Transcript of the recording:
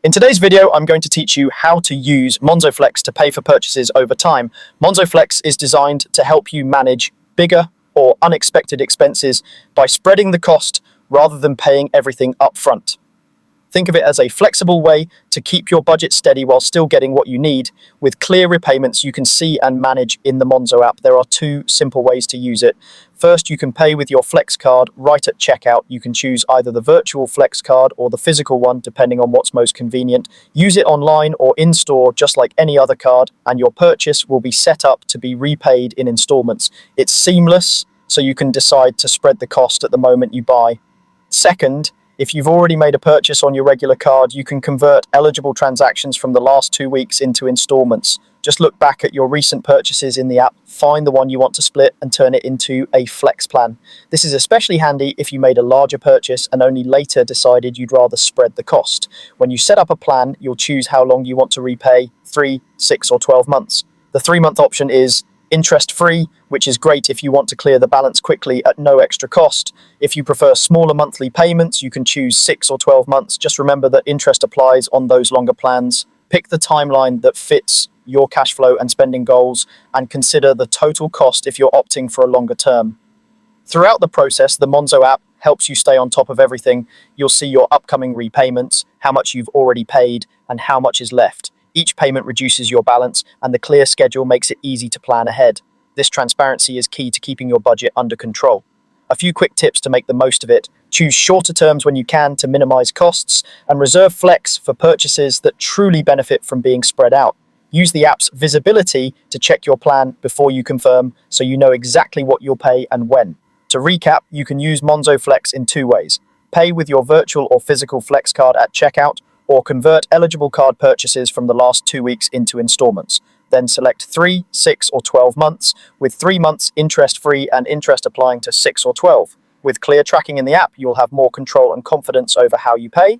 In today's video, I'm going to teach you how to use Monzo Flex to pay for purchases over time. Monzo Flex is designed to help you manage bigger or unexpected expenses by spreading the cost rather than paying everything up front. Think of it as a flexible way to keep your budget steady while still getting what you need. With clear repayments you can see and manage in the Monzo app. There are two simple ways to use it. First, you can pay with your Flex card right at checkout. You can choose either the virtual Flex card or the physical one, depending on what's most convenient. Use it online or in-store just like any other card, and your purchase will be set up to be repaid in installments. It's seamless, so you can decide to spread the cost at the moment you buy. Second, if you've already made a purchase on your regular card, you can convert eligible transactions from the last 2 weeks into installments. Just look back at your recent purchases in the app, find the one you want to split and turn it into a Flex plan. This is especially handy if you made a larger purchase and only later decided you'd rather spread the cost. When you set up a plan, you'll choose how long you want to repay, 3, 6 or 12 months. The 3-month option is interest-free, which is great if you want to clear the balance quickly at no extra cost. If you prefer smaller monthly payments, you can choose 6 or 12 months. Just remember that interest applies on those longer plans. Pick the timeline that fits your cash flow and spending goals, and consider the total cost if you're opting for a longer term. Throughout the process, the Monzo app helps you stay on top of everything. You'll see your upcoming repayments, how much you've already paid, and how much is left. Each payment reduces your balance, and the clear schedule makes it easy to plan ahead. This transparency is key to keeping your budget under control. A few quick tips to make the most of it. Choose shorter terms when you can to minimize costs, and reserve Flex for purchases that truly benefit from being spread out. Use the app's visibility to check your plan before you confirm, so you know exactly what you'll pay and when. To recap, you can use Monzo Flex in 2 ways. Pay with your virtual or physical Flex card at checkout, or convert eligible card purchases from the last 2 weeks into installments. Then select 3, 6 or 12 months, with 3 months interest-free and interest applying to 6 or 12. With clear tracking in the app, you'll have more control and confidence over how you pay.